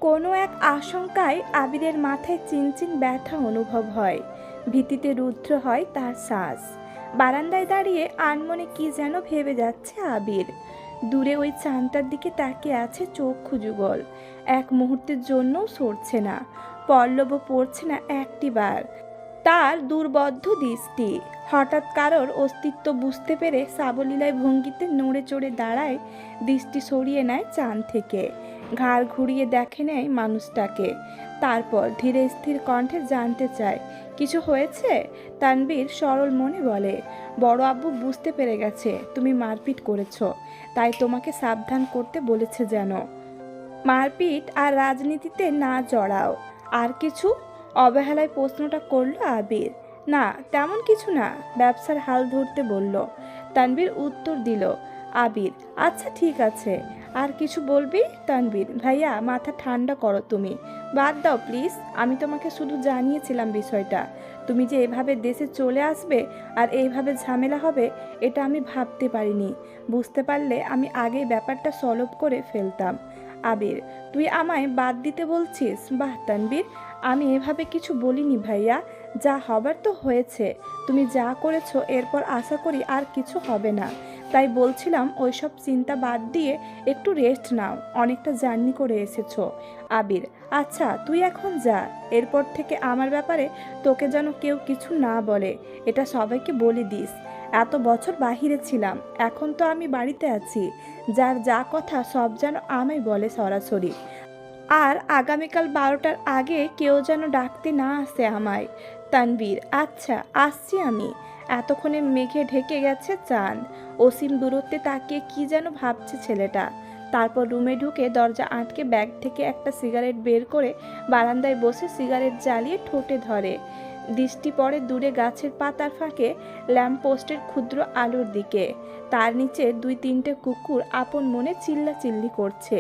কোনো এক আশঙ্কায় আবিরের মাথায় চিনচিন ব্যথা অনুভব হয়। ভীতিতে রুদ্র হয় তার শ্বাস। বারান্দায় দাঁড়িয়ে আনমনে কি যেন ভেবে যাচ্ছে আবির। দূরে ওই চাঁদটার দিকে তাকিয়ে আছে চক্ষু যুগল। এক মুহূর্তের জন্যও সরছে না, পল্লবও পড়ছে না একটিবার। তার দুর্বদ্ধ দৃষ্টি হঠাৎ কারোর অস্তিত্ব বুঝতে পেরে সাবলীলায় ভঙ্গিতে নড়ে চড়ে দাঁড়ায়, দৃষ্টি সরিয়ে নেয় চাঁদ থেকে, ঘাড় ঘুরিয়ে দেখে নেয় মানুষটাকে। তারপর ধীরে স্থির কণ্ঠে জানতে চায়, কিছু হয়েছে? তানবীর সরল মনে বলে, বড় আব্বু বুঝতে পেরে গেছে তুমি মারপিট করেছো, তাই তোমাকে সাবধান করতে বলেছে যেন মারপিট আর রাজনীতিতে না জড়াও। আর কিছু? অবহেলায় প্রশ্নটা করলো আবির। না তেমন কিছু না, ব্যবসার হাল ধরতে বলল। তানবীর উত্তর দিল। আবির, আচ্ছা ঠিক আছে, আর কিছু বলবি? তানবীর, ভাইয়া মাথা ঠান্ডা করো তুমি, বাদ দাও প্লিজ। আমি তোমাকে শুধু জানিয়েছিলাম বিষয়টা, তুমি যে এভাবে দেশে চলে আসবে আর এইভাবে ঝামেলা হবে এটা আমি ভাবতে পারিনি। বুঝতে পারলে আমি আগেই ব্যাপারটা সলভ করে ফেলতাম। আবির, তুই আমায় বাদ দিতে বলছিস? বাহ তানবীর, আমি এভাবে কিছু বলিনি ভাইয়া, যা হবার তো হয়েছে। তুমি যা করেছো এরপর আশা করি আর কিছু হবে না, তাই বলছিলাম ওইসব চিন্তা বাদ দিয়ে একটু রেস্ট নাও, অনেকটা জার্নি করে এসেছো। আবির, আচ্ছা তুই এখন যা, এরপর থেকে আমার ব্যাপারে তোকে যেন কেউ কিছু না বলে, এটা সবাইকে বলে দিস। এত বছর বাহিরে ছিলাম, এখন তো আমি বাড়িতে আছি, যার যা কথা সব যেন আমায় বলে সরাসরি। আর আগামীকাল 12টার আগে কেউ যেন ডাকতে না আসে আমায়। তানবীর, আচ্ছা আসছি আমি। এতক্ষণে মেঘে ঢেকে গেছে চাঁদ। অসীম দূরত্বে তাকিয়ে কি যেন ভাবছে ছেলেটা। তারপর রুমে ঢুকে দরজা আটকে ব্যাগ থেকে একটা সিগারেট বের করে বারান্দায় বসে সিগারেট জ্বালিয়ে ঠোঁটে ধরে। দৃষ্টি পড়ে দূরে গাছের পাতার ফাঁকে ল্যাম্পপোস্টের ক্ষুদ্র আলোর দিকে। তার নিচে 2-3টে কুকুর আপন মনে চিল্লাচিল্লি করছে।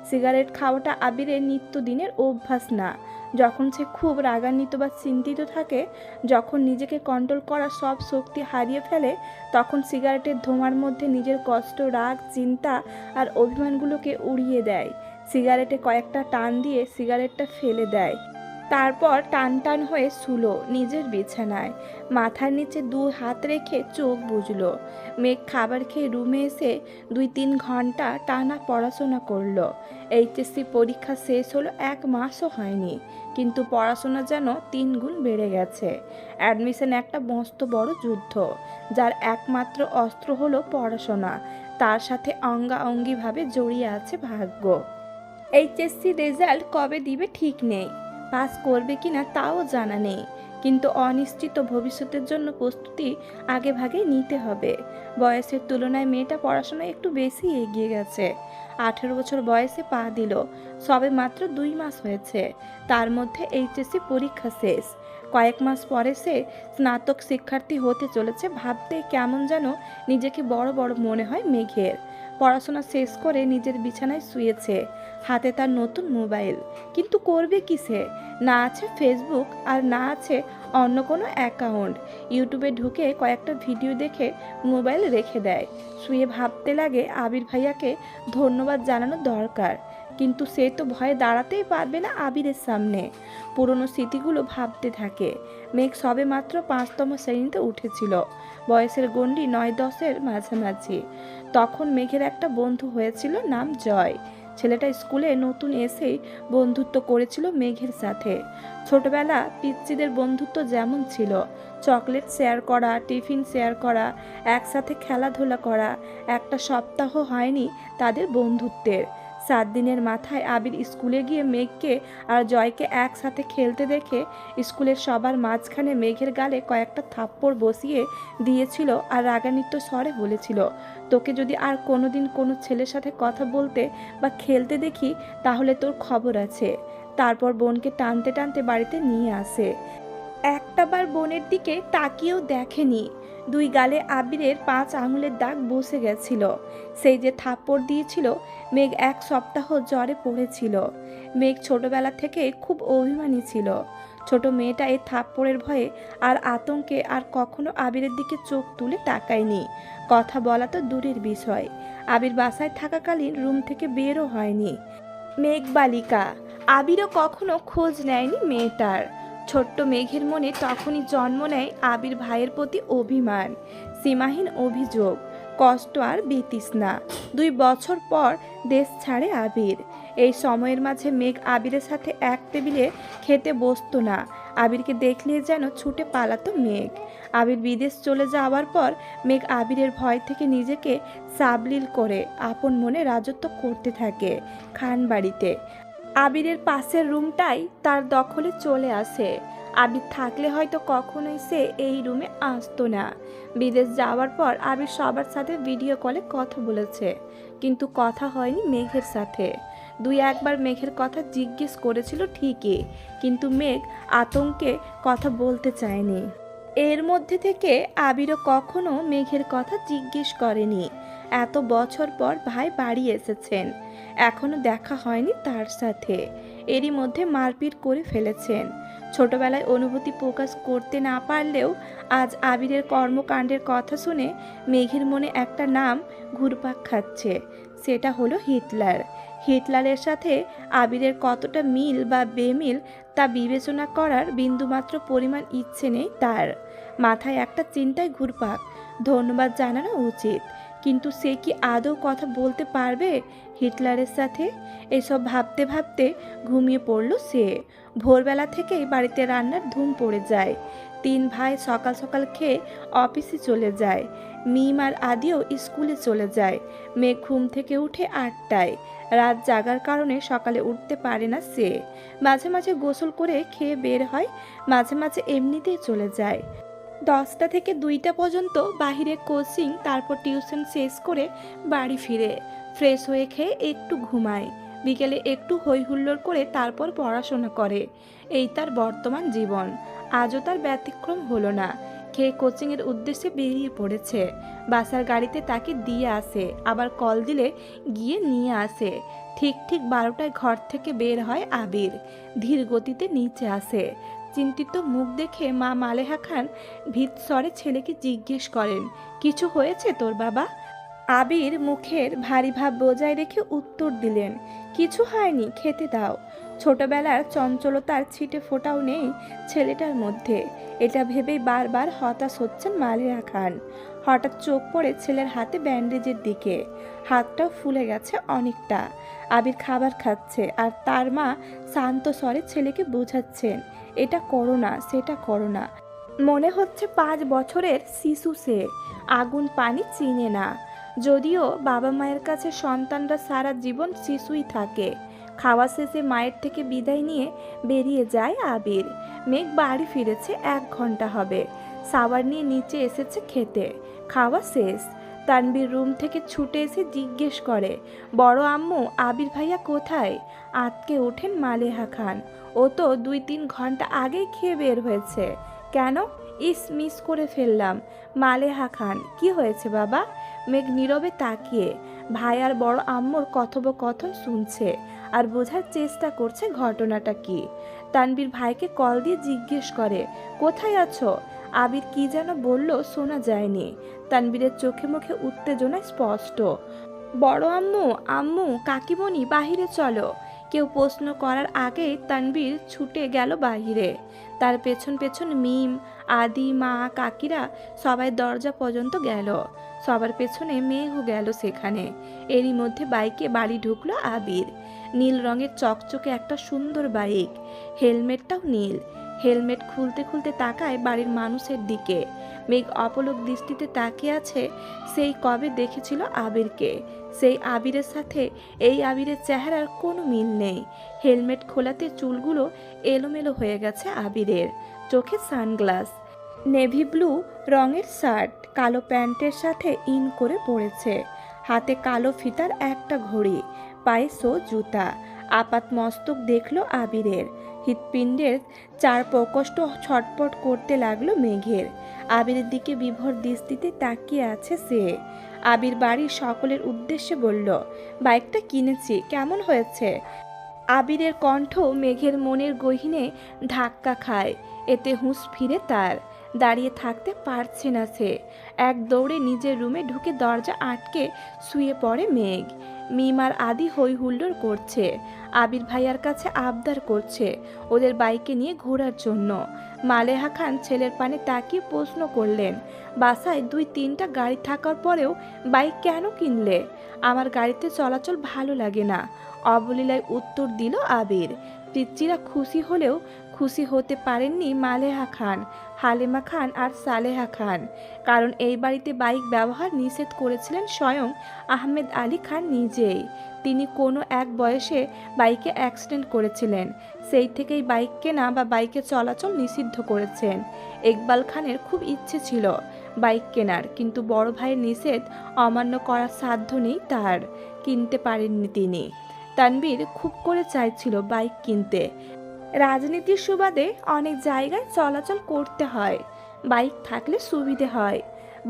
সিগারেট খাওয়াটা আবিরের নিত্যদিনের অভ্যাস না। যখন সে খুব রাগান্বিত বা চিন্তিত থাকে, যখন নিজেকে কন্ট্রোল করার সব শক্তি হারিয়ে ফেলে, তখন সিগারেটের ধোঁয়ার মধ্যে নিজের কষ্ট, রাগ, চিন্তা আর অভিমানগুলোকে উড়িয়ে দেয়। সিগারেটে কয়েকটা টান দিয়ে সিগারেটটা ফেলে দেয়। তারপর টান টান হয়ে শুলো নিজের বিছানায়, মাথার নিচে 2 হাত রেখে চোখ বুজলো। মেঘ খাবার খেয়ে রুমে এসে 2-3 ঘন্টা টানা পড়াশোনা করলো। এইচএসসি পরীক্ষা শেষ হলো 1 মাসও হয়নি, কিন্তু পড়াশোনা যেন 3 গুণ বেড়ে গেছে। অ্যাডমিশন একটা মস্ত বড় যুদ্ধ, যার একমাত্র অস্ত্র হলো পড়াশোনা, তার সাথে অঙ্গাঅঙ্গিভাবে জড়িয়ে আছে ভাগ্য। এইচএসসি রেজাল্ট কবে দিবে ঠিক নেই, পাস করবে কিনা তাও জানা নেই, কিন্তু অনিশ্চিত ভবিষ্যতের জন্য প্রস্তুতি আগে ভাগে নিতে হবে। বয়সের তুলনায় মেয়েটা পড়াশোনায় একটু বেশি এগিয়ে গেছে। 18 বছর বয়সে পা দিল, সবে মাত্র 2 মাস হয়েছে। তার মধ্যে এইচএসসি পরীক্ষা শেষ, কয়েক মাস পরে সে স্নাতক শিক্ষার্থী হতে চলেছে। ভাবতে কেমন যেন নিজেকে বড় বড় মনে হয় মেঘের। পড়াশোনা শেষ করে নিজের বিছানায় শুয়েছে, হাতে তার নতুন মোবাইল, কিন্তু করবে কি সে? না আছে ফেসবুক আর না আছে অন্য কোনো অ্যাকাউন্ট। ইউটিউবে ঢুকে কয়েকটা ভিডিও দেখে মোবাইল রেখে দেয়। শুয়ে ভাবতে লাগে আবির ভাইয়াকে ধন্যবাদ জানানো দরকার, কিন্তু সে তো ভয়ে দাঁড়াতেই পারবে না আবিরের সামনে। পুরনো স্মৃতিগুলো ভাবতে থাকে। মেঘ সবে মাত্র 5তম শ্রেণীতে উঠেছিল, বয়সের গণ্ডি 9-10-এর মাঝামাঝি। তখন মেঘের একটা বন্ধু হয়েছিল, নাম জয়। ছেলেটা স্কুলে নতুন এসেই বন্ধুত্ব করেছিল মেঘের সাথে। ছোটবেলা পিচ্চিদের বন্ধুত্ব যেমন ছিল, চকলেট শেয়ার করা, টিফিন শেয়ার করা, একসাথে খেলাধুলা করা, একটা সপ্তাহ হয়নি তাদের বন্ধুত্বের। 7 দিনের মাথায় আবির স্কুলে গিয়ে মেঘকে আর জয়কে একসাথে খেলতে দেখে স্কুলের সবার মাঝখানে মেঘের গালে কয়েকটা থাপ্পড় বসিয়ে দিয়েছিল আর রাগান্বিত স্বরে বলেছিল, তোকে যদি আর কোনোদিন কোনো ছেলের সাথে কথা বলতে বা খেলতে দেখি তাহলে তোর খবর আছে। তারপর বোনকে টানতে টানতে বাড়িতে নিয়ে আসে। একটাবার বোনের দিকে তাকিয়েও দেখেনি। 2 গালে আবিরের 5 আঙুলের দাগ বসে গেছিল। সেই যে থাপ্পড় দিয়েছিল, মেঘ 1 সপ্তাহ জ্বরে পড়েছিল। মেঘ ছোটবেলা থেকে খুব অভিমানী ছিল। ছোট মেয়েটা এই থাপ্পড়ের ভয়ে আর আতঙ্কে আর কখনো আবিরের দিকে চোখ তুলে তাকায়নি। কথা বলা তো দূরের বিষয়, আবির বাসায় থাকাকালীন রুম থেকে বেরও হয়নি। মেঘ বালিকা আবিরও কখনো খোঁজ নেয়নি মেয়েটার। ছোট্ট মেঘের মনে তখনই জন্ম নেয় আবির ভাইয়ের প্রতি অভিমান, সীমাহীন অভিযোগ। কষ্ট আর বিতৃষ্ণা। 2 বছর পর দেশ ছাড়ে আবির। এই সময়ের মাঝে মেঘ আবিরের সাথে এক টেবিলে খেতে বসতো না। আবিরকে দেখলে যেন ছুটে পালাতো মেঘ। আবির বিদেশ চলে যাওয়ার পর মেঘ আবিরের ভয় থেকে নিজেকে সাবলীল করে আপন মনে রাজত্ব করতে থাকে খান বাড়িতে। আবিরের পাশের রুমটাই তার দখলে চলে আসে। আবির থাকলে হয়তো কখনোই সে এই রুমে আসতো না। বিদেশ যাওয়ার পর আবির সবার সাথে ভিডিও কলে কথা বলেছে, কিন্তু কথা হয়নি মেঘের সাথে। 2-1বার মেঘের কথা জিজ্ঞেস করেছিল ঠিকই, কিন্তু মেঘ আতঙ্কে কথা বলতে চায়নি। এর মধ্যে থেকে আবিরও কখনো মেঘের কথা জিজ্ঞেস করেনি। এত বছর পর ভাই বাড়ি এসেছেন, এখনো দেখা হয়নি তার সাথে। এরই মধ্যে মারপিট করে ফেলেছেন। ছোটবেলায় অনুভূতি প্রকাশ করতে না পারলেও আজ আবিরের কর্মকাণ্ডের কথা শুনে মেঘের মনে একটা নাম ঘুরপাক খাচ্ছে, সেটা হলো হিটলার। হিটলারের সাথে আবিরের কতটা মিল বা বেমিল তা বিবেচনা করার বিন্দুমাত্র পরিমাণ ইচ্ছে নেই তার। মাথায় একটা চিন্তায় ঘুরপাক, ধন্যবাদ জানানো উচিত, কিন্তু সে কি আদৌ কথা বলতে পারবে হিটলারের সাথে? এসব ভাবতে ভাবতে ঘুমিয়ে পড়ল সে। ভোরবেলা থেকেই বাড়িতে রান্নার ধুম পড়ে যায়। 3 ভাই সকাল সকাল খেয়ে অফিসে চলে যায়। মিম আর আদিও স্কুলে চলে যায়। মেঘ ঘুম থেকে উঠে 8টায়। রাত জাগার কারণে সকালে উঠতে পারে না সে। মাঝে মাঝে গোসল করে খেয়ে বের হয়, মাঝে মাঝে এমনিতেই চলে যায়। 10টা থেকে 2টা পর্যন্ত বাহিরে কোচিং, তারপর টিউশন শেষ করে বাড়ি ফিরে ফ্রেশ হয়ে খেয়ে একটু ঘুমায়। বিকেলে একটু হই হুল্লোড় করে তারপর পড়াশোনা করে। এই তার বর্তমান জীবন। আজও তার ব্যতিক্রম হলো না। খেয়ে কোচিংয়ের উদ্দেশ্যে বেরিয়ে পড়েছে। বাসার গাড়িতে তাকে দিয়ে আসে, আবার কল দিলে গিয়ে নিয়ে আসে। ঠিক 12টায় ঘর থেকে বের হয় আবির। ধীর গতিতে নিচে আসে। চিন্তিত মুখ দেখে মা মালেহা খান ভীত স্বরে ছেলেকে জিজ্ঞেস করেন, কিছু হয়েছে তোর বাবা? আবির মুখের ভারী ভাব বজায় রেখে উত্তর দিলেন, কিছু হয়নি, খেতে দাও। ছোটবেলার চঞ্চলতার ছিটে ফোটাও নেই ছেলেটার মধ্যে। এটা ভেবেই বারবার হতাশ হচ্ছেন মালেহা খান। হঠাৎ চোখ পড়ে ছেলের হাতে ব্যান্ডেজের দিকে। হাতটাও ফুলে গেছে অনেকটা। আবির খাবার খাচ্ছে আর তার মা শান্ত স্বরে ছেলেকে বোঝাচ্ছেন, এটা করো না, সেটা করো না। মনে হচ্ছে 5 বছরের শিশু সে, আগুন পানি চিনে না। যদিও বাবা মায়ের কাছে সন্তানরা সারা জীবন শিশুই থাকে। খাওয়া শেষে মায়ের থেকে বিদায় নিয়ে বেরিয়ে যায় আবির। মেঘ বাড়ি ফিরেছে 1 ঘন্টা হবে। সাবার নিয়ে নিচে এসেছে খেতে। খাওয়া শেষ। তানবীর রুম থেকে ছুটে এসে জিজ্ঞেস করে, বড় আম্মু আবির ভাইয়া কোথায়? আতকে ওঠেন মালেহা খান, ও তো 2-3 ঘন্টা আগেই খেয়ে বের হয়েছে। কেন? মিস করে ফেললাম। মালেহা খান, কি হয়েছে বাবা? মেঘ নীরবে তাকিয়ে ভাই আর বড় আম্মুর কথোপকথন শুনছে আর বোঝার চেষ্টা করছে ঘটনাটা কি। তানবীর ভাইকে কল দিয়ে জিজ্ঞেস করে, কোথায় আছো? আবির কি যেন বলল, শোনা যায়নি। তানবীরের চোখে মুখে উত্তেজনা স্পষ্ট। বড় আম্মু, আম্মু, কাকিমণি, বাহিরে চলো। কেউ প্রশ্ন করার আগেই তানবীর ছুটে গেল বাহিরে। তার পেছন পেছন মিম, আদি, মা, কাকিরা সবাই দরজা পর্যন্ত গেল। সবার পেছনে মেঘও গেল সেখানে। এরই মধ্যে বাইকে বাড়ি ঢুকলো আবির। নীল রঙের চকচকে একটা সুন্দর বাইক, হেলমেটটাও নীল। হেলমেট খুলতে খুলতে তাকায় বাড়ির মানুষের দিকে। মেঘ অপলক দৃষ্টিতে তাকিয়ে আছে। সেই কবে দেখেছিল আবিরকে। সেই আবিরের সাথে এই আবিরের চেহারার কোনো মিল নেই। হেলমেট খোলাতে চুলগুলো এলোমেলো হয়ে গেছে আবিরের। চোখে সানগ্লাস, নেভি ব্লু রঙের শার্ট, কালো প্যান্টের সাথে ইন করে পড়েছে। হাতে কালো ফিতার একটা ঘড়ি, পায়ে শো জুতা। আপাত মস্তক দেখলো আবিরের। হৃৎপিণ্ডের 4 প্রকোষ্ঠ ছটপট করতে লাগলো মেঘের। আবিরের দিকে বিভোর দৃষ্টিতে তাকিয়ে আছে সে। আবির বাড়ির সকলের উদ্দেশ্যে বলল, বাইকটা কিনেছি, কেমন হয়েছে? আবিরের কণ্ঠ মেঘের মনের গহীনে ধাক্কা খায়। এতে হুঁশ ফিরে তার। দাঁড়িয়ে থাকতে পারছে না সে। এক দৌড়ে নিজের রুমে ঢুকে দরজা আটকে শুয়ে পড়ে মেঘ। মিমার আদি হই হুল্লোড় করছে, আবির ভাইয়ার কাছে আবদার করছে ওদের বাইকে নিয়ে ঘোরার জন্য। মালেহা খান ছেলের পানে তাকিয়ে প্রশ্ন করলেন, বাসায় 2-3টা গাড়ি থাকার পরেও বাইক কেন কিনলে? আমার গাড়িতে চলাচল ভালো লাগে না, অবলীলায় উত্তর দিল আবির। পিচ্চিরা খুশি হলেও খুশি হতে পারেননি মালেহা খান, হালিমা খান আর সালেহা খান, কারণ এই বাড়িতে বাইক ব্যবহার নিষেধ করেছিলেন স্বয়ং আহমেদ আলী খান নিজেই। তিনি কোনো এক বয়সে বাইকে অ্যাক্সিডেন্ট করেছিলেন, সেই থেকেই বাইক কেনা বা বাইকে চলাচল নিষিদ্ধ করেছেন। ইকবাল খানের খুব ইচ্ছে ছিল বাইক কেনার, কিন্তু বড় ভাইয়ের নিষেধ অমান্য করার সাধ্য নেই তার, কিনতে পারেননি তিনি। তানবীর খুব করে চাইছিল বাইক কিনতে, রাজনীতির সুবাদে অনেক জায়গায় চলাচল করতে হয়, বাইক থাকলে সুবিধে হয়।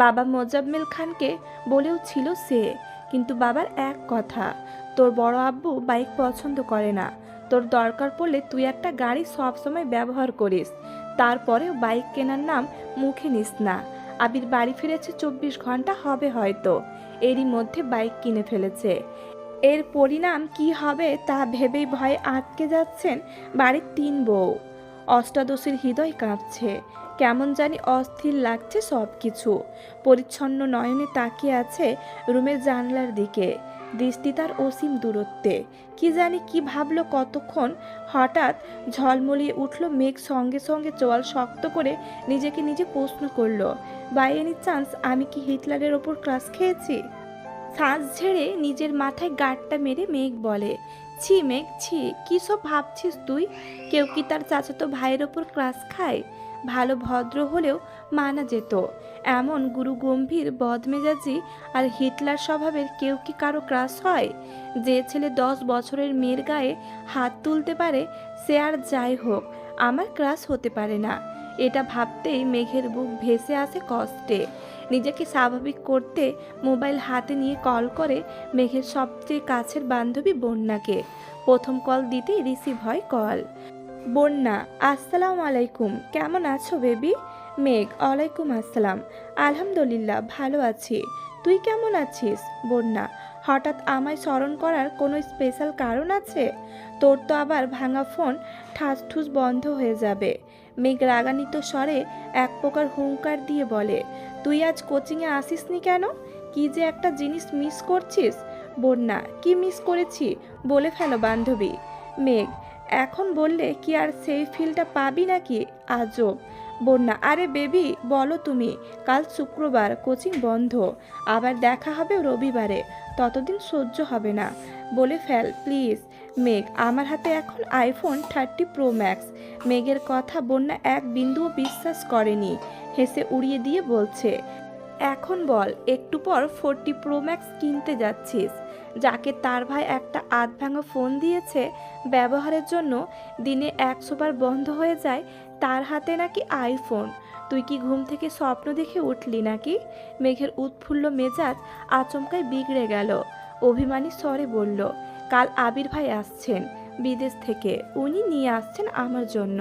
বাবা মোজাম্মেল খানকে বলেও ছিল সে, কিন্তু বাবার এক কথা, তোর বড় আব্বু বাইক পছন্দ করে না, তোর দরকার পড়লে তুই একটা গাড়ি সবসময় ব্যবহার করিস, তারপরেও বাইক কেনার নাম মুখে নিস না। আবির বাড়ি ফিরেছে 24 ঘন্টা হবে হয়তো, এরই মধ্যে বাইক কিনে ফেলেছে। এর পরিণাম কি হবে তা ভেবেই ভয়ে আটকে যাচ্ছেন বাড়ির 3 বউ। অষ্টাদশীর হৃদয় কাঁপছে, কেমন জানি অস্থির লাগছে সব কিছু। পরিচ্ছন্ন নয়নে তাকিয়ে আছে রুমের জানলার দিকে, দৃষ্টি তার অসীম দূরত্বে। কি জানি কি ভাবলো কতক্ষণ, হঠাৎ ঝলমলিয়ে উঠল মেঘ, সঙ্গে সঙ্গে চোয়াল শক্ত করে নিজেকে নিজে প্রশ্ন করলো, বাই এনি চান্স আমি কি হিটলারের ওপর ক্রাশ খেয়েছি? শ্বাস ঝেড়ে নিজের মাথায় গাঁটটা মেরে মেঘ বলে, ছি মেঘ ছি, কী সব ভাবছিস তুই? কেউ কি তার চাচাতো ভাইয়ের ওপর ক্রাশ খায়? ভালো ভদ্র হলেও মানা যেত, এমন গুরু গম্ভীর বদমেজাজি আর হিটলার স্বভাবের কেউ কি কারো ক্রাশ হয়? যে ছেলে 10 বছরের মেয়ের গায়ে হাত তুলতে পারে সে আর যাই হোক আমার ক্রাশ হতে পারে না। এটা ভাবতেই মেঘের বুক ভেসে আসে কষ্টে। নিজেকে স্বাভাবিক করতে মোবাইল হাতে নিয়ে কল করে মেঘের সবচেয়ে কাছের বান্ধবী বন্যাকে। প্রথম কল দিতেই রিসিভ হয় কল। বন্যা, আসসালামু আলাইকুম, কেমন আছো বেবি? মেঘ, ওয়ালাইকুম আসসালাম, আলহামদুলিল্লাহ ভালো আছি, তুই কেমন আছিস? বন্যা, হঠাৎ আমায় স্মরণ করার কোনো স্পেশাল কারণ আছে? তোর তো আবার ভাঙা ফোন ঠাসঠুস বন্ধ হয়ে যাবে। মেঘ রাগান্বিত স্বরে এক প্রকার হুঙ্কার দিয়ে বলে, তুই আজ কোচিংয়ে আসিসনি কেন? কি যে একটা জিনিস মিস করছিস। বন্যা, কি মিস করেছি বলে ফেলো বান্ধবী। মেঘ, এখন বললে কি আর সেই ফিলটা পাবি নাকি? আজব। বন্যা, আরে বেবি বলো তুমি, কাল শুক্রবার, কোচিং বন্ধ, আবার দেখা হবে রবিবারে, ততদিন সহ্য হবে না, বলে ফেল প্লিজ। মেঘ, আমার হাতে এখন আইফোন 30 প্রো ম্যাক্স। মেঘের কথা বন্যা এক বিন্দুও বিশ্বাস করেনি, হেসে উড়িয়ে দিয়ে বলছে, এখন বল একটু পর 40 প্রো ম্যাক্স কিনতে যাচ্ছিস, যাকে তার ভাই একটা আধ ভাঙা ফোন দিয়েছে ব্যবহারের জন্য, দিনে 100 বার বন্ধ হয়ে যায়, তার হাতে নাকি আইফোন। তুই কি ঘুম থেকে স্বপ্ন দেখে উঠলি নাকি? মেঘের উৎফুল্ল মেজাজ আচমকাই বিগড়ে গেল, অভিমানী স্বরে বলল, কাল আবির ভাই আসছেন বিদেশ থেকে, উনি নিয়ে আসছেন আমার জন্য।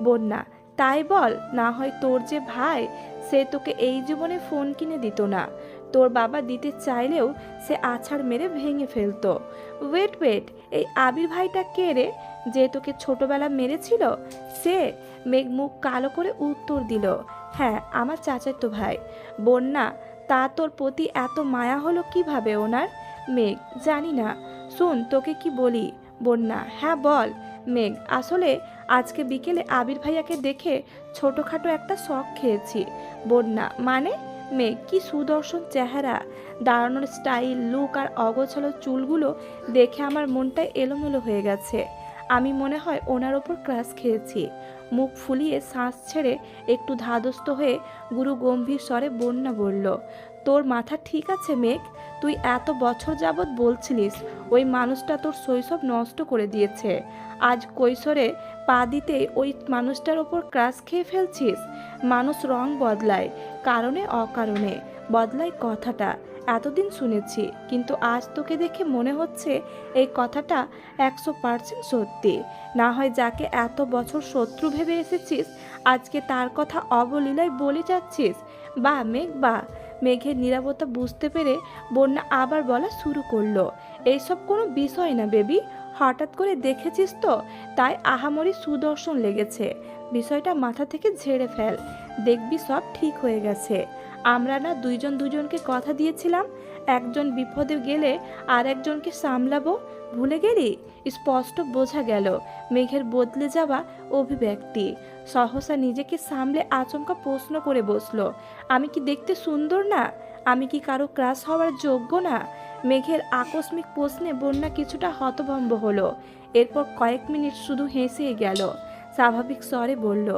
বন্যা, তাই বল, না হয় তোর যে ভাই সে তোকে এই জীবনে ফোন কিনে দিত না, তোর বাবা দিতে চাইলেও সে আছাড় মেরে ভেঙে ফেলতো। ওয়েট ওয়েট, এই আবির ভাইটা কে রে, যে তোকে ছোটবেলা মেরেছিল? সে? মেঘ মুখ কালো করে উত্তর দিল, হ্যাঁ আমার চাচাতো ভাই। বন্যা, তা তোর প্রতি এত মায়া হলো কিভাবে ওনার? মেঘ, জানি না, শোন তোকে কি বলি। বন্যা, হ্যাঁ বল। মেঘ, আসলে আজকে বিকেলে আবির ভাইয়াকে দেখে ছোটোখাটো একটা শখ খেয়েছি। বন্যা, মানে? মেঘ, কি সুদর্শন চেহারা, দাঁড়ানোর স্টাইল, লুক আর অগোছালো চুলগুলো দেখে আমার মনটাই এলোমেলো হয়ে গেছে। আমি মনে হয় ওনার ওপর ক্রাশ খেয়েছি। মুখ ফুলিয়ে শ্বাস ছেড়ে একটু ধাতস্থ হয়ে গুরু গম্ভীর স্বরে বন্যা বলল, তোর মাথা ঠিক আছে মেঘ? তুই এত বছর যাবৎ বলছিলিস ওই মানুষটা তোর শৈশব নষ্ট করে দিয়েছে, আজ কৈশোরে পা দিতেই ওই মানুষটার ওপর ক্রাশ খেয়ে ফেলছিস। মানুষ রং বদলায়, কারণে অকারণে বদলায় কথাটা এতদিন শুনেছি, কিন্তু আজ তোকে দেখে মনে হচ্ছে এই কথাটা 100% সত্যি। না হয় যাকে এত বছর শত্রু ভেবে এসেছিস আজকে তার কথা অবলীলায় বলে যাচ্ছিস। বা মেঘ বা। মেঘের নীরবতা বুঝতে পেরে বন্যা আবার বলা শুরু করলো, এইসব কোনো বিষয় না বেবি, হঠাৎ করে দেখেছিস তো তাই আহামরি সুদর্শন লেগেছে। বিষয়টা মাথা থেকে ঝেড়ে ফেল, দেখবি সব ঠিক হয়ে গেছে। আমরা না দুইজন দুজনকে কথা দিয়েছিলাম একজন বিপদে গেলে আর একজনকে সামলাবো, ভুলে গেলি? স্পষ্ট বোঝা গেল মেঘের বদলে যাওয়া অভিব্যক্তি। সহসা নিজেকে সামলে আচমকা প্রশ্ন করে বসলো, আমি কি দেখতে সুন্দর না? আমি কি কারো ক্রাশ হওয়ার যোগ্য না? মেঘের আকস্মিক প্রশ্নে বন্যা কিছুটা হতভম্ব হলো। এরপর কয়েক মিনিট শুধু হেসেই গেল। স্বাভাবিক স্বরে বলল,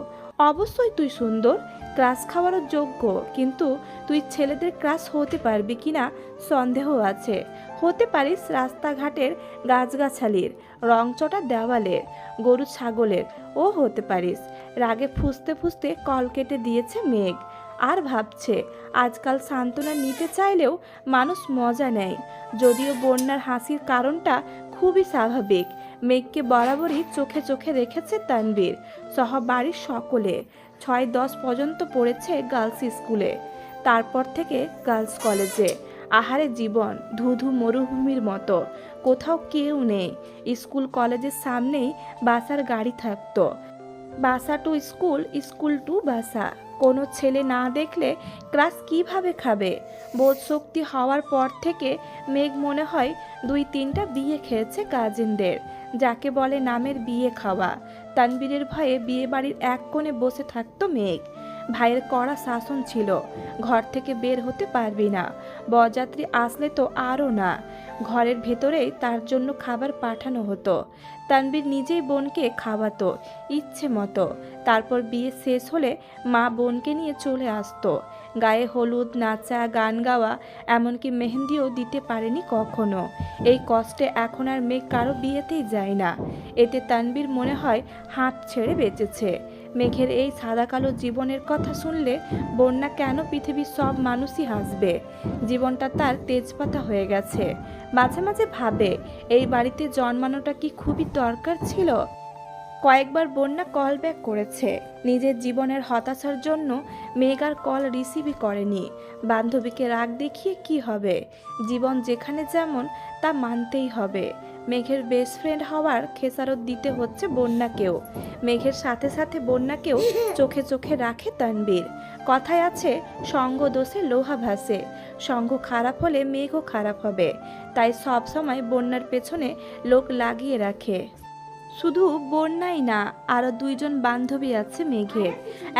অবশ্যই তুই সুন্দর, ক্রাশ খাওয়ারও যোগ্য, কিন্তু তুই ছেলেদের ক্রাশ হতে পারবি কিনা সন্দেহ আছে। হতে পারিস রাস্তাঘাটের গাছগাছালির, রংচটা দেওয়ালের, গরু ছাগলের, ও হতে পারিস। রাগে ফুঁসতে ফুঁসতে কল কেটে দিয়েছে মেঘ। আর ভাবছে আজকাল সান্ত্বনা নিতে চাইলেও মানুষ মজা নেয়। যদিও বন্যার হাসির কারণটা খুবই স্বাভাবিক। মেঘকে বরাবরই চোখে চোখে রেখেছে তানবীর সহ বাড়ির সকলে। 6-10 পর্যন্ত পড়েছে গার্লস স্কুলে, তারপর থেকে গার্লস কলেজে। আহারে জীবন ধুধু মরুভূমির মতো, কোথাও কেউ নেই। স্কুল কলেজের সামনেই বাসার গাড়ি থাকতো, বাসা টু স্কুল, স্কুল টু বাসা। কোনো ছেলে না দেখলে ক্লাস কিভাবে খাবে? বোধশক্তি হওয়ার পর থেকে মেঘ মনে হয় 2-3টা বিয়ে খেয়েছে কাজিনদের, যাকে বলে নামের বিয়ে খাওয়া। তানবীরের ভয়ে বিয়ে বাড়ির এক কোণে বসে থাকতো মেঘ। ভাইয়ের কড়া শাসন ছিল, ঘর থেকে বের হতে পারবি না, বরযাত্রী আসলে তো আরও না। ঘরের ভেতরেই তার জন্য খাবার পাঠানো হতো। তানবীর নিজেই বোনকে খাওয়াতো ইচ্ছে মতো। তারপর বিয়ে শেষ হলে মা বোনকে নিয়ে চলে আসতো। গায়ে হলুদ, নাচা, গান গাওয়া, এমনকি মেহেন্দিও দিতে পারেনি কখনো। এই কষ্টে এখন আর মেঘ কারো বিয়েতেই যায় না। এতে তানবীর মনে হয় হাঁপ ছেড়ে বেঁচেছে। মেঘের এই সাদা কালো জীবনের কথা শুনলে বন্যা কেন পৃথিবীর সব মানুষই হাসবে? জীবনটা তার তেজপাতা হয়ে গেছে। মাঝে মাঝে ভাবে এই বাড়িতে জন্মানোটা কি খুবই দরকার ছিল? কয়েকবার বন্যা কল ব্যাক করেছে নিজের জীবনের হতাশার জন্য। মেঘ আর কল রিসিভই করেনি। বান্ধবীকে রাগ দেখিয়ে কি হবে? জীবন যেখানে যেমন তা মানতেই হবে। মেঘের বেস্ট ফ্রেন্ড হওয়ার খেসারত দিতে হচ্ছে বন্যাকেও। মেঘের সাথে সাথে বন্যাকেও চোখে চোখে রাখে তানবীর। কথায় আছে সঙ্গ দোষে লোহা ভাসে। সঙ্গ খারাপ হলে মেঘও খারাপ হবে, তাই সব সময় বন্যার পেছনে লোক লাগিয়ে রাখে। শুধু বন্যাই না, আরও 2জন বান্ধবী আছে মেঘের,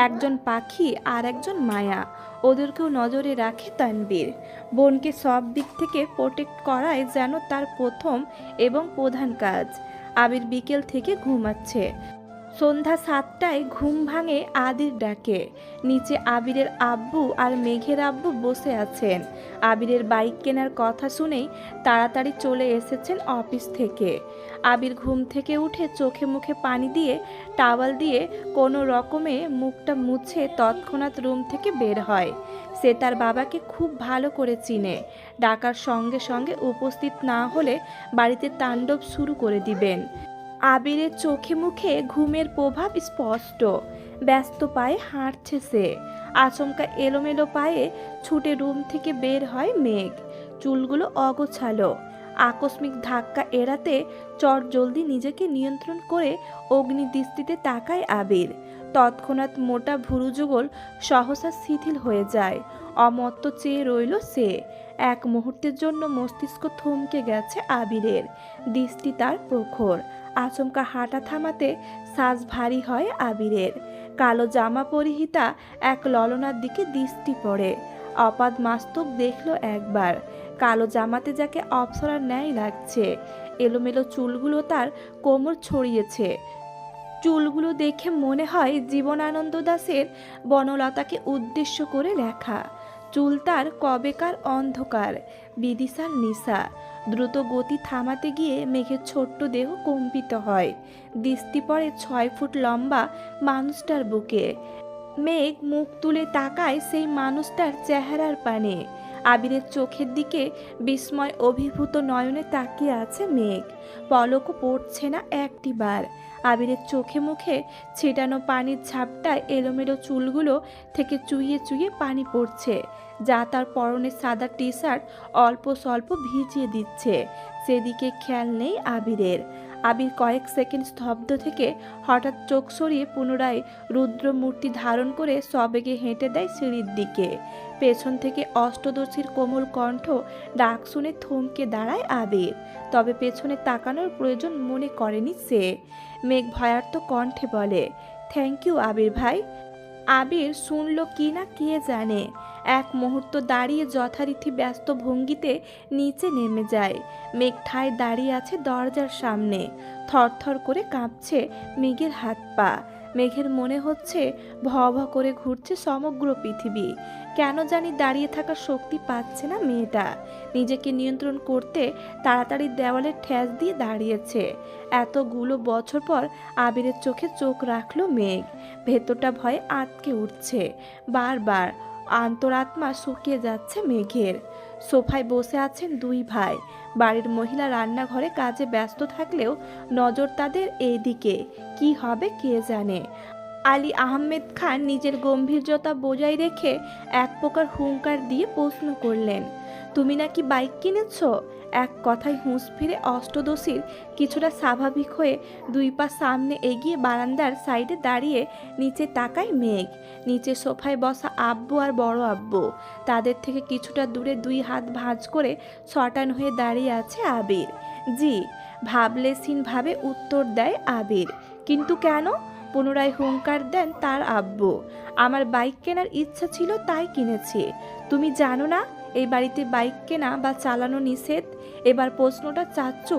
একজন পাখি আর একজন মায়া। ওদেরকেও নজরে রাখে তানবীর। বোনকে সব দিক থেকে প্রোটেক্ট করাই যেন তার প্রথম এবং প্রধান কাজ। আবির বিকেল থেকে ঘুমাচ্ছে। সন্ধ্যা 7টায় ঘুম ভাঙে আদির ডাকে। নিচে আবিরের আব্বু আর মেঘের আব্বু বসে আছেন। আবিরের বাইক কেনার কথা শুনেই তাড়াতাড়ি চলে এসেছেন অফিস থেকে। আবির ঘুম থেকে উঠে চোখে মুখে পানি দিয়ে টাওয়াল দিয়ে কোনো রকমে মুখটা মুছে তৎক্ষণাৎ রুম থেকে বের হয়। সে তার বাবাকে খুব ভালো করে চিনে। ডাকার সঙ্গে সঙ্গে উপস্থিত না হলে বাড়িতে তাণ্ডব শুরু করে দিবেন। আবিরের চোখে মুখে ঘুমের প্রভাব স্পষ্ট। ব্যস্ত পায়ে হাঁটছে সে। আচমকা এলোমেলো পায়ে ছুটে রুম থেকে বের হয় মেঘ। চুলগুলো অগোছালো। আকস্মিক ধাক্কা এড়াতে চটজলদি নিজেকে নিয়ন্ত্রণ করে অগ্নিদৃষ্টিতে তাকায় আবির। তৎক্ষণাৎ মোটা ভুরু যুগল সহসা শিথিল হয়ে যায়। অমত্ত চেয়ে রইল সে। এক মুহূর্তের জন্য মস্তিষ্ক থমকে গেছে আবিরের। দৃষ্টি তার প্রখর। আচমকা হাঁটা থামাতে শ্বাস ভারী হয় আবিরের। কালো জামা পরিহিতা এক ললনার দিকে দৃষ্টি পড়ে। অপাদ মাস্তক দেখল একবার। কালো জামাতে যাকে অপ্সরার ন্যায় লাগছে। এলোমেলো চুলগুলো তার কোমর ছড়িয়েছে। চুলগুলো দেখে মনে হয় জীবনানন্দ দাশের বনলতাকে উদ্দেশ্য করে লেখা। চুল তার কবেকার অন্ধকার, বিদিশার নিশা। দ্রুত গতি থামাতে গিয়ে মেঘের ছোট্ট দেহ কম্পিত হয়। দৃষ্টি পড়ে 6 ফুট লম্বা মানুষটার বুকে। মেঘ মুখ তুলে তাকায় সেই মানুষটার চেহারার পানে। আবিরের চোখের দিকে বিস্ময় অভিভূত নয়নে তাকিয়ে আছে মেঘ। পলকও পড়ছে না একটিবার। আবিরের চোখে মুখে ছিটানো পানির ঝাপটায় এলোমেলো চুলগুলো থেকে চুইয়ে চুইয়ে পানি পড়ছে, যা তার পরনের সাদা টি শার্ট অল্প স্বল্প ভিজিয়ে দিচ্ছে। সেদিকে খেয়াল নেই আবিরের। আবির কয়েক সেকেন্ড স্তব্ধ থেকে হঠাৎ চোখ সরিয়ে পুনরায় রুদ্রমূর্তি ধারণ করে সবেগে হেঁটে দেয় সিঁড়ির দিকে। পেছন থেকে অষ্টদর্শীর কোমল কণ্ঠ ডাক শুনে থমকে দাঁড়ায় আবির। তবে পেছনে তাকানোর প্রয়োজন মনে করেনি সে। মেঘ ভয়ার্ত কণ্ঠে বলে, থ্যাংক ইউ আবির ভাই। আবির শুনল কি না কে জানে। এক মুহূর্ত দাঁড়িয়ে যথারীতি ব্যস্ত ভঙ্গিতে নিচে নেমে যায়। মেঘ ঠায় দাঁড়িয়ে আছে দরজার সামনে। থরথর করে কাঁপছে মেঘের হাত পা। মেঘের মনে হচ্ছে ভ ভ করে ঘুরছে সমগ্র পৃথিবী। কেন জানি দাঁড়িয়ে থাকার শক্তি পাচ্ছে না মেয়েটা। নিজেকে নিয়ন্ত্রণ করতে তাড়াতাড়ি দেওয়ালে ঠেস দিয়ে দাঁড়িয়েছে। এতগুলো বছর পর আবিরের চোখে চোখ রাখলো মেঘ। ভেতরটা ভয়ে আটকে উঠছে বারবার। অন্তরাত্মা শুকিয়ে যাচ্ছে মেঘের। সোফায় বসে আছেন দুই ভাই। বাড়ির মহিলা রান্নাঘরে কাজে ব্যস্ত থাকলেও নজর তাদের এইদিকে। কি হবে কে জানে। আলী আহমেদ খান নিজের গম্ভীর্যতা বজায় রেখে এক প্রকার হুঙ্কার দিয়ে প্রশ্ন করলেন, তুমি নাকি বাইক কিনেছ? এক কথায় হুঁশ ফিরে অষ্টদশীর কিছুটা স্বাভাবিক হয়ে 2 পা সামনে এগিয়ে বারান্দার সাইডে দাঁড়িয়ে নিচে তাকায় মেঘ। নিচে সোফায় বসা আব্বু আর বড় আব্বু। তাদের থেকে কিছুটা দূরে 2 হাত ভাঁজ করে শটান হয়ে দাঁড়িয়ে আছে আবির। জি, ভাবলেশীনভাবে উত্তর দেয় আবির। কিন্তু কেন? পুনরায় হুঙ্কার দেন তার আব্বু। আমার বাইক কেনার ইচ্ছা ছিল তাই কিনেছি। তুমি জানো না এই বাড়িতে বাইক কেনা বা চালানো নিষেধ? এবার প্রশ্নটা চাচ্চু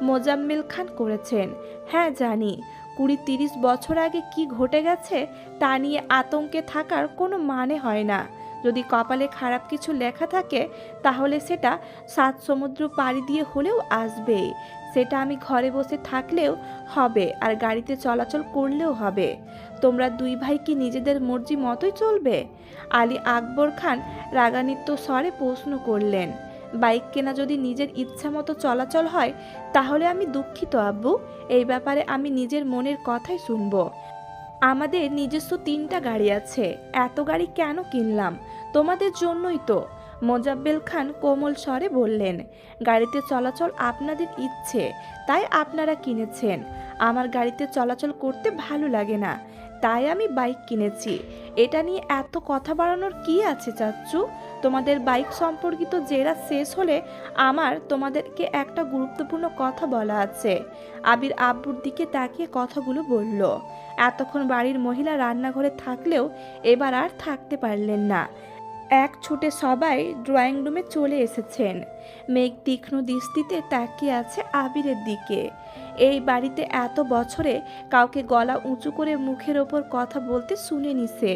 মোজাম্মেল খান করেছেন। হ্যাঁ জানি। 20-30 বছর আগে কি ঘটে গেছে তা নিয়ে আতঙ্কে থাকার কোনো মানে হয় না। যদি কপালে খারাপ কিছু লেখা থাকে তাহলে সেটা 7 সমুদ্র পাড়ি দিয়ে হলেও আসবে। সেটা আমি ঘরে বসে থাকলেও হবে আর গাড়িতে চলাচল করলেও হবে। তোমরা দুই ভাই কি নিজেদের মর্জি মতোই চলবে? আলী আকবর খান রাগান্বিত স্বরে প্রশ্ন করলেন। বাইক কেনা যদি নিজের ইচ্ছা মতো চলাচল হয় তাহলে আমি দুঃখিত আব্বু। এই ব্যাপারে আমি নিজের মনের কথাই শুনব। আমাদের নিজস্ব 3টা গাড়ি আছে। এত গাড়ি কেন কিনলাম? তোমাদের জন্যই তো। মোজাব্বেল খান কোমল স্বরে বললেন, গাড়িতে চলাচল আপনাদের ইচ্ছে, তাই আপনারা কিনেছেন। আমার গাড়িতে চলাচল করতে ভালো লাগে না, তাই আমি বাইক কিনেছি। এটা নিয়ে এত কথা বাড়ানোর কি আছে চাচ্চু? তোমাদের বাইক সম্পর্কিত জেরা শেষ হলে আমার তোমাদেরকে একটা গুরুত্বপূর্ণ কথা বলা আছে। আবির আব্বুর দিকে তাকিয়ে কথাগুলো বলল। এতক্ষণ বাড়ির মহিলা রান্নাঘরে থাকলেও এবার আর থাকতে পারলেন না। এক ছুটে সবাই ড্রয়িং রুমে চলে এসেছেন। মেঘ তীক্ষ্ণ দৃষ্টিতে তাকিয়ে আছে আবিরের দিকে। এই বাড়িতে এত বছরে কাউকে গলা উঁচু করে মুখের ওপর কথা বলতে শুনেনি সে।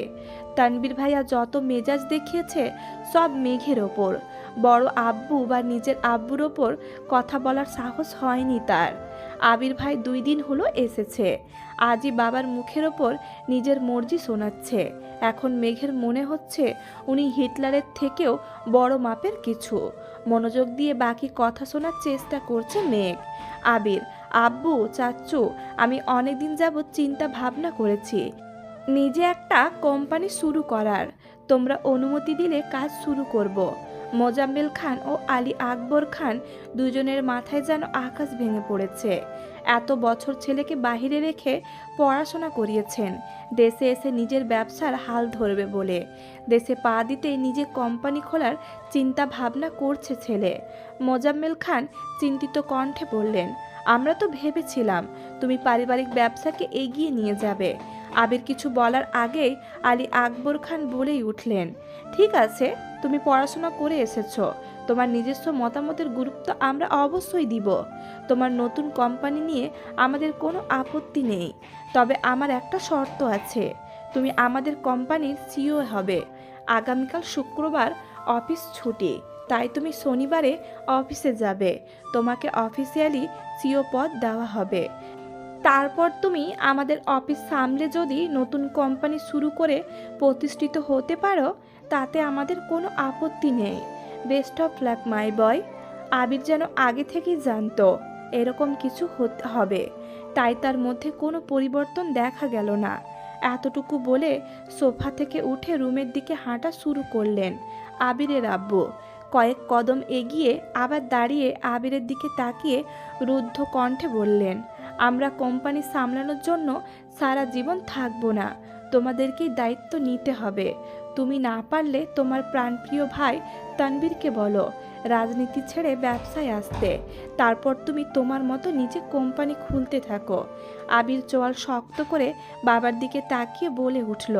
তানবীর ভাইয়া যত মেজাজ দেখিয়েছে সব মেঘের ওপর। বড় আব্বু বা নিজের আব্বুর ওপর কথা বলার সাহস হয়নি তার। আবির ভাই 2 দিন হলো এসেছে। আজই বাবার মুখের ওপর নিজের মর্জি শোনাচ্ছে। এখন মেঘের মনে হচ্ছে উনি হিটলারের থেকেও বড় মাপের কিছু। মনোযোগ দিয়ে বাকি কথা শোনার চেষ্টা করছে মেঘ। আবির, আব্বু, চাচ্চু, আমি অনেকদিন যাবৎ চিন্তা ভাবনা করেছি নিজে একটা কোম্পানি শুরু করার। তোমরা অনুমতি দিলে কাজ শুরু করব। মোজাম্মেল খান ও আলী আকবর খান দুজনের মাথায় যেন আকাশ ভেঙে পড়েছে। এত বছর ছেলেকে বাহিরে রেখে পড়াশোনা করিয়েছেন দেশে এসে নিজের ব্যবসার হাল ধরবে বলে। দেশে পা দিতেই নিজে কোম্পানি খোলার চিন্তা ভাবনা করছে ছেলে। মোজাম্মেল খান চিন্তিত কণ্ঠে বললেন, আমরা তো ভেবেছিলাম তুমি পারিবারিক ব্যবসাকে এগিয়ে নিয়ে যাবে। আবির কিছু বলার আগেই আলী আকবর খান বলেই উঠলেন, ঠিক আছে, তুমি পড়াশোনা করে এসেছো, তোমার নিজস্ব মতামতের গুরুত্ব আমরা অবশ্যই দিব। তোমার নতুন কোম্পানি নিয়ে আমাদের কোনো আপত্তি নেই, তবে আমার একটা শর্ত আছে। তুমি আমাদের কোম্পানির সিইও হবে। আগামীকাল শুক্রবার অফিস ছুটি, তাই তুমি শনিবারে অফিসে যাবে। তোমাকে অফিসিয়ালি সিও পদ দেওয়া হবে। তারপর তুমি আমাদের অফিস সামলে যদি নতুন কোম্পানি শুরু করে প্রতিষ্ঠিত হতে পারো, তাতে আমাদের কোনো আপত্তি নেই। বেস্ট অফ লাক মাই বয়। আবির যেন আগে থেকেই জানতো এরকম কিছু হতে হবে, তাই তার মধ্যে কোনো পরিবর্তন দেখা গেল না। এতটুকু বলে সোফা থেকে উঠে রুমের দিকে হাঁটা শুরু করলেন আবিরের আব্বু। কয়েক কদম এগিয়ে আবার দাঁড়িয়ে আবিরের দিকে তাকিয়ে রুদ্ধ কণ্ঠে বললেন, আমরা কোম্পানি সামলানোর জন্য সারা জীবন থাকবো না, তোমাদেরকেই দায়িত্ব নিতে হবে। তুমি না পারলে তোমার প্রাণপ্রিয় ভাই তানবীরকে বলো রাজনীতি ছেড়ে ব্যবসায় আসতে, তারপর তুমি তোমার মতো নিজে কোম্পানি খুলতে থাকো। আবির চোয়াল শক্ত করে বাবার দিকে তাকিয়ে বলে উঠল,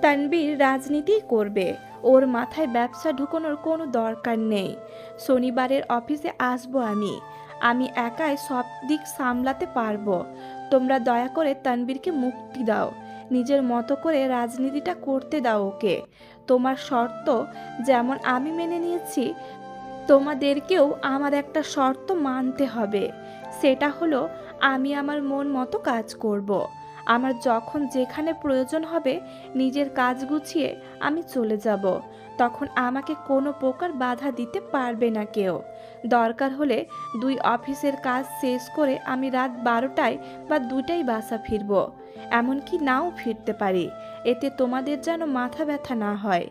তানবীর রাজনীতি করবে, ওর মাথায় ব্যবসা ঢুকানোর কোনো দরকার নেই। শনিবারের অফিসে আসবো আমি একাই সব দিক সামলাতে পারবো। তোমরা দয়া করে তানবীরকে মুক্তি দাও, নিজের মতো করে রাজনীতিটা করতে দাও ওকে। তোমার শর্ত যেমন আমি মেনে নিয়েছি, তোমাদেরকেও আমার একটা শর্ত মানতে হবে। সেটা হলো আমি আমার মন মতো কাজ করব। আমার যখন যেখানে প্রয়োজন হবে নিজের কাজ গুছিয়ে আমি চলে যাব, তখন আমাকে কোনো প্রকার বাধা দিতে পারবে না কেউ। দরকার হলে 2 অফিসের কাজ শেষ করে আমি রাত 12টায় বা 2টায় বাসা ফিরব, এমনকি নাও ফিরতে পারি। এতে তোমাদের যেন মাথা ব্যথা না হয়।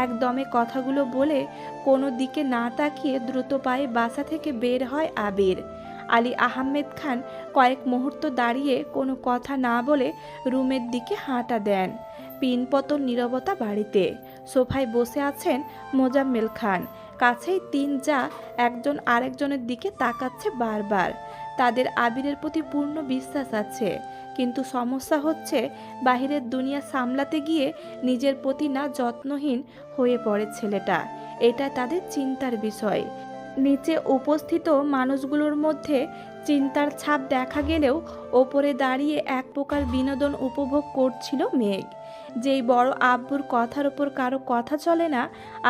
একদমে কথাগুলো বলে কোনো দিকে না তাকিয়ে দ্রুত পায়ে বাসা থেকে বের হয় আবির। আলী আহমেদ খান কয়েক মুহূর্ত দাঁড়িয়ে কোনো কথা না বলে রুমের দিকে হাঁটা দেন। পিনপতন নীরবতা বাড়িতে। সোফায় বসে আছেন মোজাম্মেল খান। কাছেই 3 যা একজন আরেকজনের দিকে তাকাচ্ছে বারবার। তাদের আবিরের প্রতি পূর্ণ বিশ্বাস আছে, কিন্তু সমস্যা হচ্ছে বাহিরের দুনিয়া সামলাতে গিয়ে নিজের প্রতি না যত্নহীন হয়ে পড়ে ছেলেটা। এটা তাদের চিন্তার বিষয়। নিচে উপস্থিত মানুষগুলোর মধ্যে চিন্তার ছাপ দেখা গেলেও ওপরে দাঁড়িয়ে এক প্রকার বিনোদন উপভোগ করছিল মেঘ। যেই বড় আব্বুর কথার ওপর কারো কথা চলে না,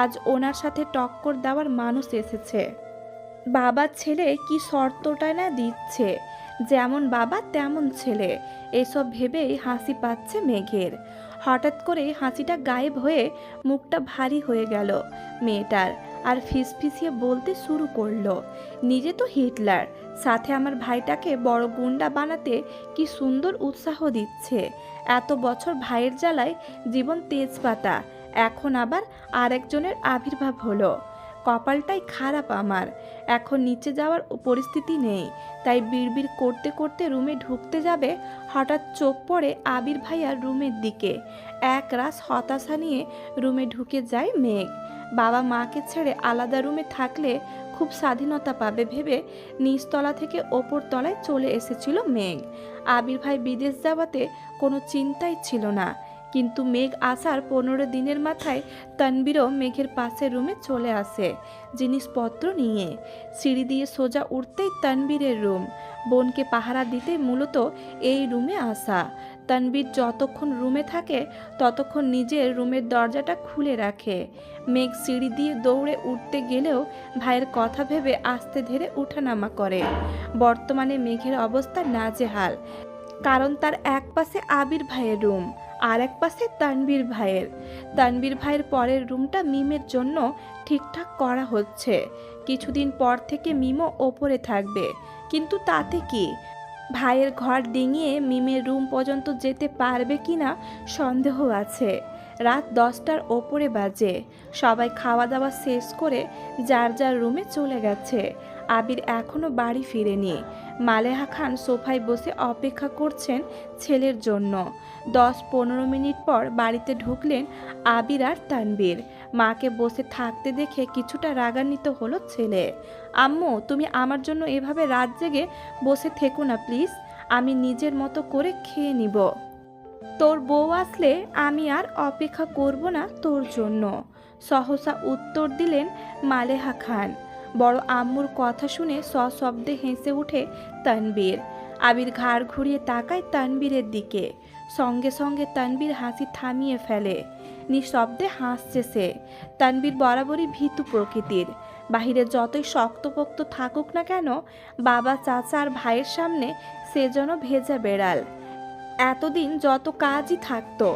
আজ ওনার সাথে টক্কর দেওয়ার মানুষ এসেছে। বাবার ছেলে কি শর্তটা না দিচ্ছে, যেমন বাবা তেমন ছেলে, এসব ভেবেই হাসি পাচ্ছে মেঘের। হঠাৎ করে হাসিটা গায়েব হয়ে মুখটা ভারী হয়ে গেল মেয়েটার, আর ফিসফিসিয়ে বলতে শুরু করলো, নিজে তো হিটলার, সাথে আমার ভাইটাকে বড় গুন্ডা বানাতে কি সুন্দর উৎসাহ দিচ্ছে। এত বছর ভাইয়ের জ্বালায় জীবন তেজপাতা, এখন আবার আরেকজনের আবির্ভাব হলো। কপালটাই খারাপ আমার, এখন নিচে যাওয়ার পরিস্থিতি নেই। তাই বিড়বিড় করতে করতে রুমে ঢুকতে যাবে, হঠাৎ চোখ পড়ে আবির ভাইয়ার রুমের দিকে। এক রাস হতাশা নিয়ে রুমে ঢুকে যায় মেঘ। বাবা মাকে ছেড়ে আলাদা রুমে থাকলে খুব স্বাধীনতা পাবে ভেবে নিচতলা থেকে ওপর তলায় চলে এসেছিল মেঘ। আবির ভাই বিদেশ যাওয়াতে কোনো চিন্তাই ছিল না, কিন্তু মেঘ আসার 15 দিনের মাথায় তানবীরও মেঘের পাশের রুমে চলে আসে জিনিসপত্র নিয়ে। সিঁড়ি দিয়ে সোজা উঠতেই তানবীরের রুম। বোনকে পাহারা দিতে মূলত এই রুমে আসা। তানবীর যতক্ষণ রুমে থাকে ততক্ষণ নিজের রুমের দরজাটা খুলে রাখে। মেঘ সিঁড়ি দিয়ে দৌড়ে উঠতে গেলেও ভাইয়ের কথা ভেবে আস্তে ধীরে উঠানামা করে। বর্তমানে মেঘের অবস্থা নাজেহাল, কারণ তার এক পাশে আবির ভাইয়ের রুম, আর এক পাশে তানবীর ভাইয়ের পরের রুমটা মিমের জন্য ঠিকঠাক করা হচ্ছে। কিছুদিন পর থেকে মিমও ওপরে থাকবে, কিন্তু তাতে কি, ভাইয়ের ঘর ডিঙিয়ে মিমের রুম পর্যন্ত যেতে পারবে কিনা সন্দেহ আছে। রাত 10টার ওপরে বাজে। সবাই খাওয়া দাওয়া শেষ করে যার যার রুমে চলে গেছে। আবির এখনও বাড়ি ফিরেনি। মালেহা খান সোফায় বসে অপেক্ষা করছেন ছেলের জন্য। 10-15 মিনিট পর বাড়িতে ঢুকলেন আবির আর তানবীর। মাকে বসে থাকতে দেখে কিছুটা রাগান্বিত হলো ছেলে। আম্মু, তুমি আমার জন্য এভাবে রাত জেগে বসে থেকো না প্লিজ, আমি নিজের মতো করে খেয়ে নিব। তোর বউ আসলে আমি আর অপেক্ষা করব না তোর জন্য, সহসা উত্তর দিলেন মালেহা খান। বড় আম্মুর কথা শুনে সশব্দে হেসে ওঠে তানবীর। আবির ঘাড় ঘুরিয়ে তাকায় তানবীরের দিকে। সঙ্গে সঙ্গে তানবীর হাসি থামিয়ে ফেলে। নিঃশব্দে হাসছে সে। তানবীর বরাবরই ভীতু প্রকৃতির। বাহিরে যতই শক্তপোক্ত থাকুক না কেন, বাবা, চাচা আর ভাইয়ের সামনে সে যেন ভেজা বেড়াল। এতদিন যত কাজই থাকতো,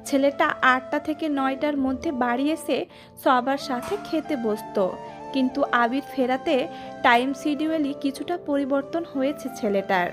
ছেলেটা 8টা থেকে 9টার মধ্যে বাড়ি এসে সবার সাথে খেতে বসতো। কিন্তু আবির ফেরাতে টাইম শিডিউলই কিছুটা পরিবর্তন হয়েছে ছেলেটার।